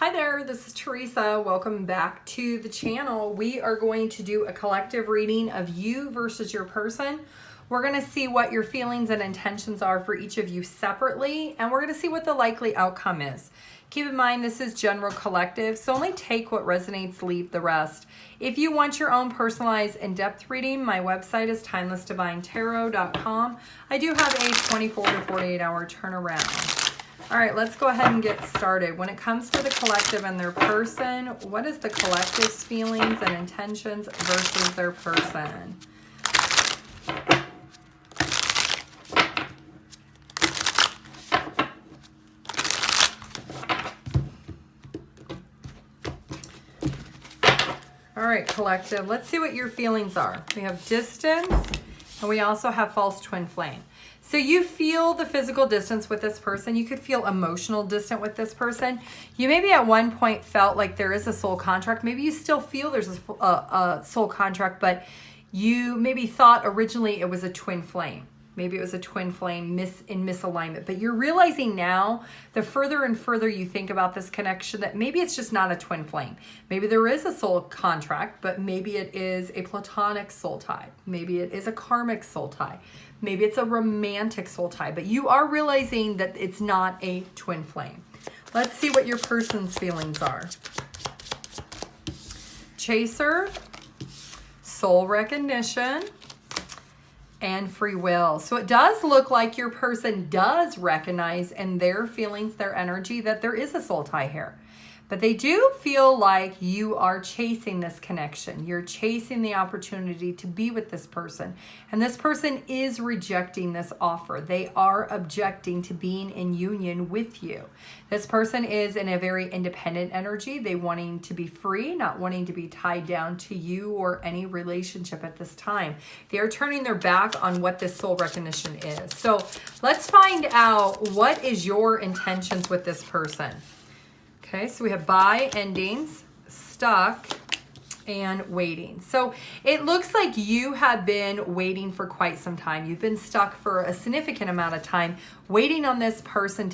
Hi there, this is Teresa. Welcome back to the channel. We are going to do a collective reading of you versus your person. We're going to see what your feelings and intentions are for each of you separately, and we're going to see what the likely outcome is. Keep in mind, this is general collective, so only take what resonates, leave the rest. If you want your own personalized in-depth reading, my website is TimelessDivineTarot.com. I do have a 24 to 48 hour turnaround. All right, let's go ahead and get started. When it comes to the collective and their person, what is the collective's feelings and intentions versus their person? All right, collective, let's see what your feelings are. We have distance, and we also have false twin flame. So you feel the physical distance with this person. You could feel emotional distant with this person. You maybe at one point felt like there is a soul contract. Maybe you still feel there's a soul contract, but you maybe thought originally it was a twin flame. Maybe it was a twin flame in misalignment. But you're realizing now, the further and further you think about this connection, that maybe it's just not a twin flame. Maybe there is a soul contract, but maybe it is a platonic soul tie. Maybe it is a karmic soul tie. Maybe it's a romantic soul tie. But you are realizing that it's not a twin flame. Let's see what your person's feelings are. Chaser, soul recognition, and free will. So it does look like your person does recognize in their feelings, their energy, that there is a soul tie here. But they do feel like you are chasing this connection. You're chasing the opportunity to be with this person. And this person is rejecting this offer. They are objecting to being in union with you. This person is in a very independent energy. They wanting to be free, not wanting to be tied down to you or any relationship at this time. They are turning their back on what this soul recognition is. So let's find out, what is your intentions with this person? Okay, so we have by, endings, stuck, and waiting. So it looks like you have been waiting for quite some time. You've been stuck for a significant amount of time, waiting on this person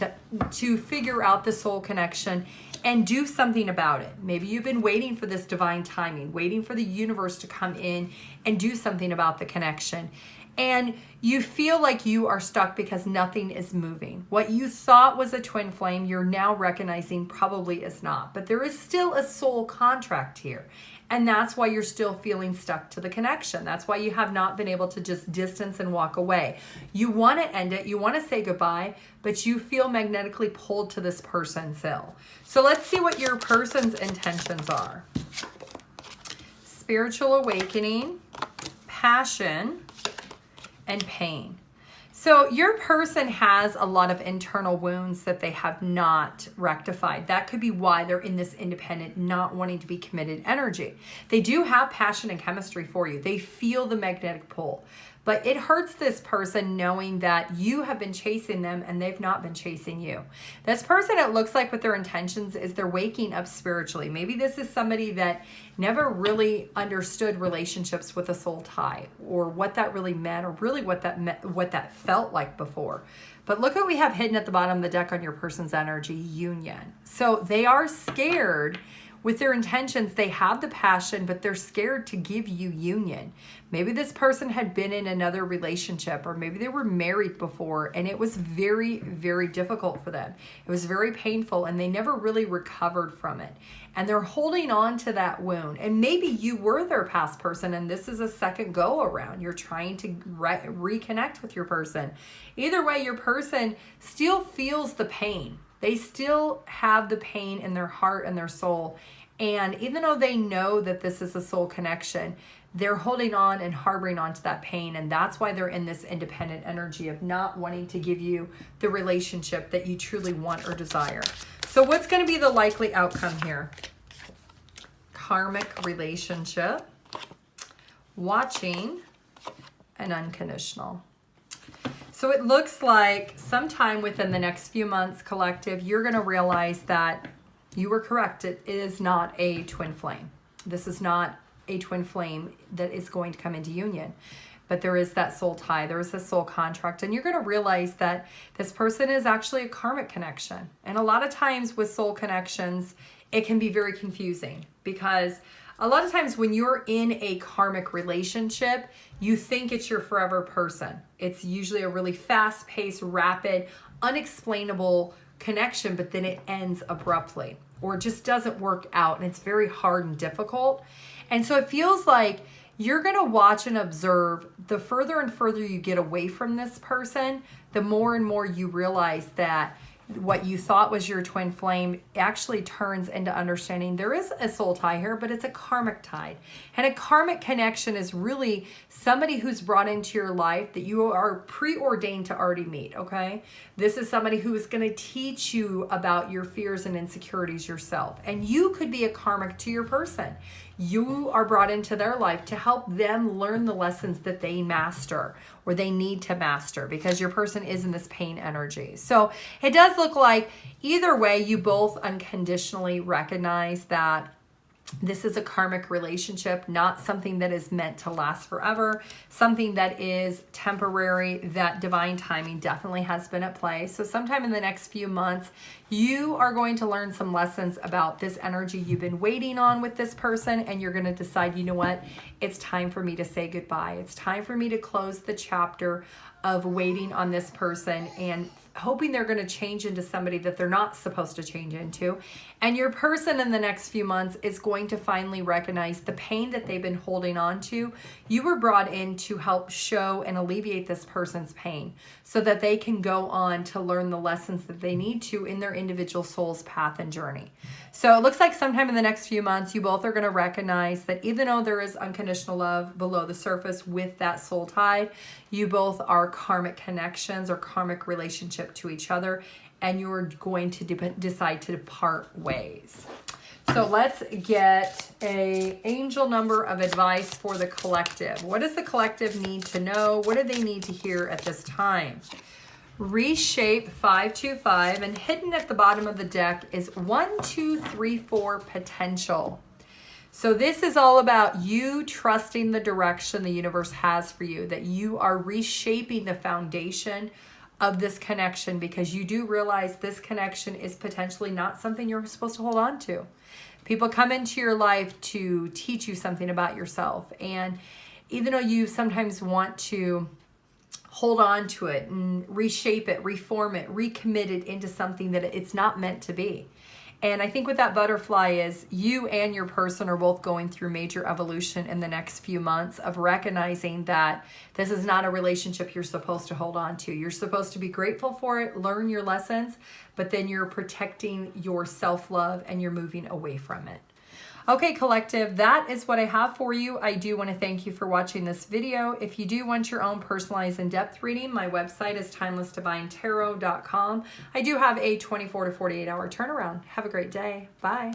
to figure out the soul connection and do something about it. Maybe you've been waiting for this divine timing, waiting for the universe to come in and do something about the connection. And you feel like you are stuck because nothing is moving. What you thought was a twin flame, you're now recognizing probably is not. But there is still a soul contract here. And that's why you're still feeling stuck to the connection. That's why you have not been able to just distance and walk away. You want to end it. You want to say goodbye, but you feel magnetically pulled to this person still. So let's see what your person's intentions are. Spiritual awakening, passion, and pain. So your person has a lot of internal wounds that they have not rectified. That could be why they're in this independent, not wanting to be committed energy. They do have passion and chemistry for you. They feel the magnetic pull. But it hurts this person knowing that you have been chasing them and they've not been chasing you. This person, it looks like with their intentions, is they're waking up spiritually. Maybe this is somebody that never really understood relationships with a soul tie, or what that really meant, or really what that felt like before. But look what we have hidden at the bottom of the deck on your person's energy: union. So they are scared. With their intentions, they have the passion, but they're scared to give you union. Maybe this person had been in another relationship, or maybe they were married before, and it was very, very difficult for them. It was very painful, and they never really recovered from it. And they're holding on to that wound. And maybe you were their past person, and this is a second go around. You're trying to reconnect with your person. Either way, your person still feels the pain. They still have the pain in their heart and their soul. And even though they know that this is a soul connection, they're holding on and harboring onto that pain. And that's why they're in this independent energy of not wanting to give you the relationship that you truly want or desire. So what's going to be the likely outcome here? Karmic relationship, watching, and unconditional. So it looks like sometime within the next few months, collective, you're going to realize that you were correct. It is not a twin flame. This is not a twin flame that is going to come into union. But there is that soul tie. There is a soul contract. And you're going to realize that this person is actually a karmic connection. And a lot of times with soul connections, it can be very confusing, because a lot of times when you're in a karmic relationship, you think it's your forever person. It's usually a really fast-paced, rapid, unexplainable connection, but then it ends abruptly, or it just doesn't work out, and it's very hard and difficult. And so it feels like you're going to watch and observe. The further and further you get away from this person, the more and more you realize that what you thought was your twin flame actually turns into understanding there is a soul tie here, but it's a karmic tie. And a karmic connection is really somebody who's brought into your life that you are preordained to already meet, okay? This is somebody who is going to teach you about your fears and insecurities yourself. And you could be a karmic to your person. You are brought into their life to help them learn the lessons that they master or they need to master, because your person is in this pain energy. So it does look like either way, you both unconditionally recognize that this is a karmic relationship, not something that is meant to last forever, something that is temporary, that divine timing definitely has been at play. So sometime in the next few months, you are going to learn some lessons about this energy you've been waiting on with this person, and you're going to decide, you know what, it's time for me to say goodbye. It's time for me to close the chapter of waiting on this person and hoping they're going to change into somebody that they're not supposed to change into. And your person in the next few months is going to finally recognize the pain that they've been holding on to. You were brought in to help show and alleviate this person's pain so that they can go on to learn the lessons that they need to in their individual soul's path and journey. So it looks like sometime in the next few months, you both are going to recognize that even though there is unconditional love below the surface with that soul tie, you both are karmic connections or karmic relationship to each other, and you're going to decide to part ways. So let's get an angel number of advice for the collective. What does the collective need to know? What do they need to hear at this time? Reshape 525, and hidden at the bottom of the deck is 1, 2, 3, 4 potential. So this is all about you trusting the direction the universe has for you, that you are reshaping the foundation of this connection, because you do realize this connection is potentially not something you're supposed to hold on to. People come into your life to teach you something about yourself, and even though you sometimes want to hold on to it and reshape it, reform it, recommit it into something that it's not meant to be. And I think what that butterfly is, you and your person are both going through major evolution in the next few months of recognizing that this is not a relationship you're supposed to hold on to. You're supposed to be grateful for it, learn your lessons, but then you're protecting your self-love and you're moving away from it. Okay, collective, that is what I have for you. I do want to thank you for watching this video. If you do want your own personalized in-depth reading, my website is TimelessDivineTarot.com. I do have a 24 to 48 hour turnaround. Have a great day. Bye.